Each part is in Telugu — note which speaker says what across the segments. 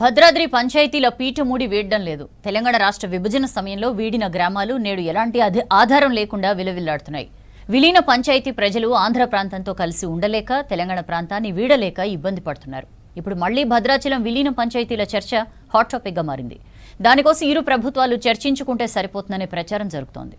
Speaker 1: భద్రాద్రి పంచాయతీల పీఠమూడి వీడడం లేదు. తెలంగాణ రాష్ట్ర విభజన సమయంలో వీడిన గ్రామాలు నేడు ఎలాంటి ఆధారం లేకుండా విలవిల్లాడుతున్నాయి. విలీన పంచాయతీ ప్రజలు ఆంధ్ర ప్రాంతంతో కలిసి ఉండలేక తెలంగాణ ప్రాంతాన్ని వీడలేక ఇబ్బంది పడుతున్నారు. ఇప్పుడు మళ్లీ భద్రాచలం విలీన పంచాయతీల చర్చ హాట్ టాపిక్ గా మారింది. దానికోసం ఇరు ప్రభుత్వాలు చర్చించుకుంటే సరిపోతుందనే ప్రచారం జరుగుతోంది.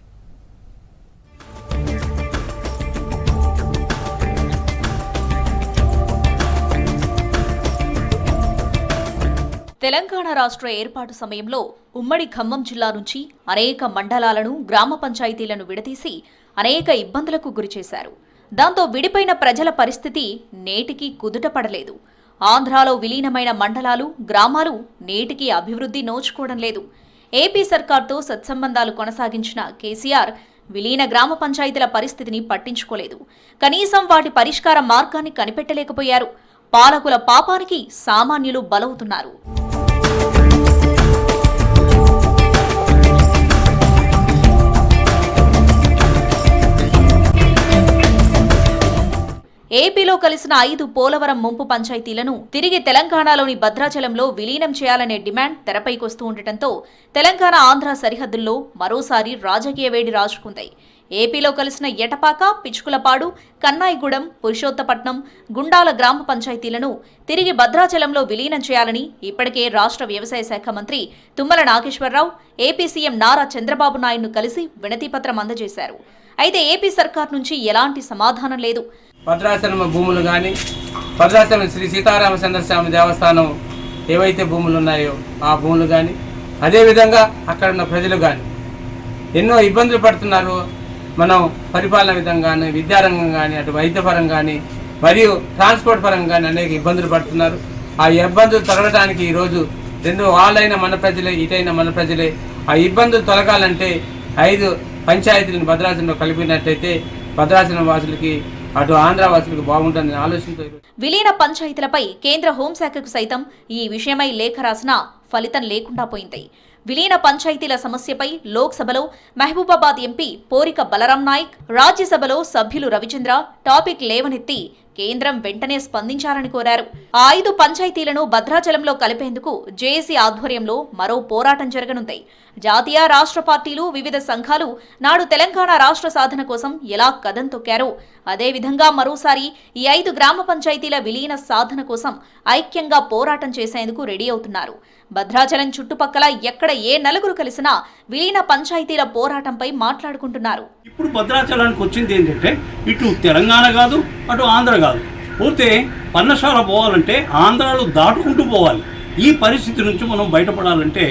Speaker 2: తెలంగాణ రాష్ట్ర ఏర్పాటు సమయంలో ఉమ్మడి ఖమ్మం జిల్లా నుంచి అనేక మండలాలను, గ్రామ పంచాయతీలను విడదీసి అనేక ఇబ్బందులకు గురిచేశారు. దాంతో విడిపోయిన ప్రజల పరిస్థితి నేటికి కుదుటపడలేదు. ఆంధ్రాలో విలీనమైన మండలాలు, గ్రామాలు నేటికి అభివృద్ధి నోచుకోవడం లేదు. ఏపీ సర్కార్తో సత్సంబంధాలు కొనసాగించిన కేసీఆర్ విలీన గ్రామ పంచాయతీల పరిస్థితిని పట్టించుకోలేదు. కనీసం వాటి పరిష్కార మార్గాన్ని కనిపెట్టలేకపోయారు. పాలకుల పాపానికి సామాన్యులు బలవుతున్నారు. ఏపీలో కలిసిన 5 పోలవరం ముంపు పంచాయతీలను తిరిగి తెలంగాణలోని భద్రాచలంలో విలీనం చేయాలనే డిమాండ్ తెరపైకొస్తూ ఉండటంతో తెలంగాణ ఆంధ్ర సరిహద్దుల్లో మరోసారి రాజకీయ వేడి రాజుకుంది. ఏపీలో కలిసిన ఎటపాక, పిచ్చుకులపాడు, కన్నాయిగూడెం, పురుషోత్తపట్నం, గుండాల గ్రామ పంచాయతీలను తిరిగి భద్రాచలంలో విలీనం చేయాలని ఇప్పటికే రాష్ట్ర వ్యవసాయ శాఖ మంత్రి తుమ్మల నాగేశ్వరరావు ఏపీ సీఎం నారా చంద్రబాబు నాయుడును కలిసి వినతిపత్రం అందజేశారు. అయితే ఏపీ సర్కార్ నుంచి ఎలాంటి సమాధానం లేదు.
Speaker 3: భద్రాచలం భూములు కానీ, భద్రాచలం శ్రీ సీతారామచంద్రస్వామి దేవస్థానం ఏవైతే భూములు ఉన్నాయో ఆ భూములు కానీ, అదేవిధంగా అక్కడ ఉన్న ప్రజలు కానీ ఎన్నో ఇబ్బందులు పడుతున్నారు. మనం పరిపాలన విధంగా కానీ, విద్యారంగం కానీ, అటు వైద్యపరం కానీ, మరియు ట్రాన్స్పోర్ట్ పరంగా కానీ అనేక ఇబ్బందులు పడుతున్నారు. ఆ ఇబ్బందులు తొలగడానికి ఈరోజు వాళ్ళైన మన ప్రజలే, ఇటైన మన ప్రజలే. ఆ ఇబ్బందులు తొలగాలంటే 5 పంచాయతీలను భద్రాచలంలో కలిపినట్టయితే భద్రాచలం వాసులకి, అటు ఆంధ్ర వాసులకు బాగుంటుందని ఆలోచనతో
Speaker 2: విలీన పంచాయతీలపై కేంద్ర హోంశాఖకు సైతం ఈ విషయమై లేఖ రాసినా ఫలితం లేకుండా పోయింది. విలీన పంచాయతీల సమస్యపై లోక్సభలో మహబూబాబాద్ ఎంపీ పోరిక బలరాం నాయక్, రాజ్యసభలో సభ్యులు రవిచంద్ర టాపిక్ లేవనెత్తి కేంద్రం వెంటనే స్పందించాలని కోరారు. ఆ 5 పంచాయతీలను భద్రాచలంలో కలిపేందుకు జేఏసీ ఆధ్వర్యంలో మరో పోరాటం జరగనుంది. జాతీయ, రాష్ట్ర పార్టీలు, వివిధ సంఘాలు నాడు తెలంగాణ రాష్ట్ర సాధన కోసం ఎలా కదం తొక్కారో అదేవిధంగా మరోసారి ఈ 5 గ్రామ పంచాయతీల విలీన సాధన కోసం ఐక్యంగా పోరాటం చేసేందుకు రెడీ అవుతున్నారు. భద్రాచలం చుట్టుపక్కల ఎక్కడ ఏ నలుగురు కలిసినా విలీన పంచాయతీల పోరాటంపై మాట్లాడుకుంటున్నారు.
Speaker 4: ఇప్పుడు భద్రాచలానికి వచ్చింది ఏంటంటే ఇటు తెలంగాణ కాదు, అటు ఆంధ్ర కాదు. పోతే పన్నశాల పోవాలంటే ఆంధ్రాలో దాటుకుంటూ పోవాలి. ఈ పరిస్థితి నుంచి మనం బయటపడాలంటే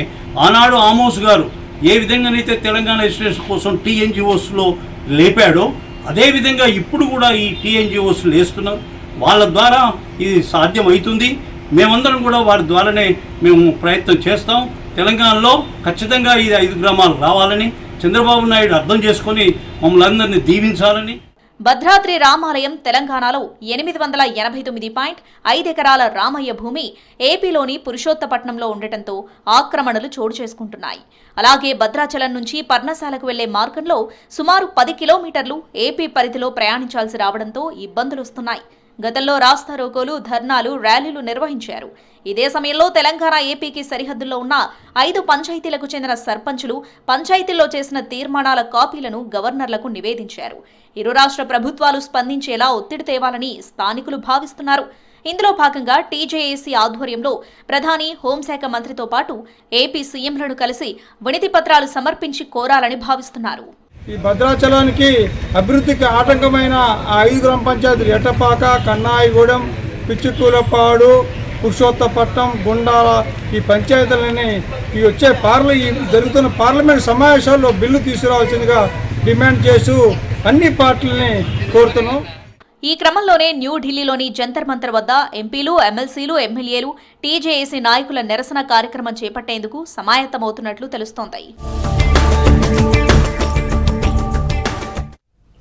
Speaker 4: ఆనాడు ఆమోస్ గారు ఏ విధంగానైతే తెలంగాణ రిజిస్ట్రేషన్ కోసం టీఎన్జిఓస్లో లేపాడో అదేవిధంగా ఇప్పుడు కూడా ఈ టీఎన్జిఓస్ లేస్తున్నారు. వాళ్ళ ద్వారా ఇది సాధ్యమవుతుంది. మేమందరం కూడా వారి ద్వారానే మేము ప్రయత్నం చేస్తాం. తెలంగాణలో ఖచ్చితంగా ఇది 5 గ్రామాలు రావాలని చంద్రబాబు నాయుడు అర్థం చేసుకొని మమ్మల్ని అందరినీ దీవించాలని.
Speaker 2: భద్రాద్రి రామాలయం తెలంగాణలో 889.5 ఎకరాల రామయ్య భూమి ఏపీలోని పురుషోత్తపట్నంలో ఉండటంతో ఆక్రమణలు చోటు చేసుకుంటున్నాయి. అలాగే భద్రాచలం నుంచి పర్ణశాలకు వెళ్లే మార్గంలో సుమారు 10 కిలోమీటర్లు ఏపీ పరిధిలో ప్రయాణించాల్సి రావడంతో ఇబ్బందులు వస్తున్నాయి. గతంలో రాస్తారోకోలు, ధర్నాలు, ర్యాలీలు నిర్వహించారు. ఇదే సమయంలో తెలంగాణ, ఏపీకి సరిహద్దుల్లో ఉన్న 5 పంచాయతీలకు చెందిన సర్పంచులు పంచాయతీల్లో చేసిన తీర్మానాల కాపీలను గవర్నర్లకు నివేదించారు. ఇరు రాష్ట్ర ప్రభుత్వాలు స్పందించేలా ఒత్తిడి తేవాలని స్థానికులు భావిస్తున్నారు. ఇందులో భాగంగా టీజేఏసీ ఆధ్వర్యంలో ప్రధాని, హోంశాఖ మంత్రితో పాటు ఏపీ సీఎంలను కలిసి వినతి పత్రాలు సమర్పించి కోరాలని భావిస్తున్నారు.
Speaker 5: ఈ భద్రాచలానికి అభివృద్ధికి ఆటంకమైన 5 గ్రామ పంచాయతీలు ఎటపాక, కన్నాయిగూడెం, పిచ్చుకూలపాడు, పురుషోత్తపట్నం, గుండాల ఈ పంచాయతీలని ఈ వచ్చే జరుగుతున్న పార్లమెంట్ సమావేశాల్లో బిల్లు తీసుకురావాల్సిందిగా డిమాండ్ చేస్తూ అన్ని పార్టీలని కోరుతున్నాం.
Speaker 2: ఈ క్రమంలోనే న్యూఢిల్లీలోని జంతర్ మంతర్ వద్ద ఎంపీలు, ఎమ్మెల్సీలు, ఎమ్మెల్యేలు టీజేఏసీ నాయకుల నిరసన కార్యక్రమం చేపట్టేందుకు సమాయత్తమవుతున్నట్లు తెలుస్తోంది.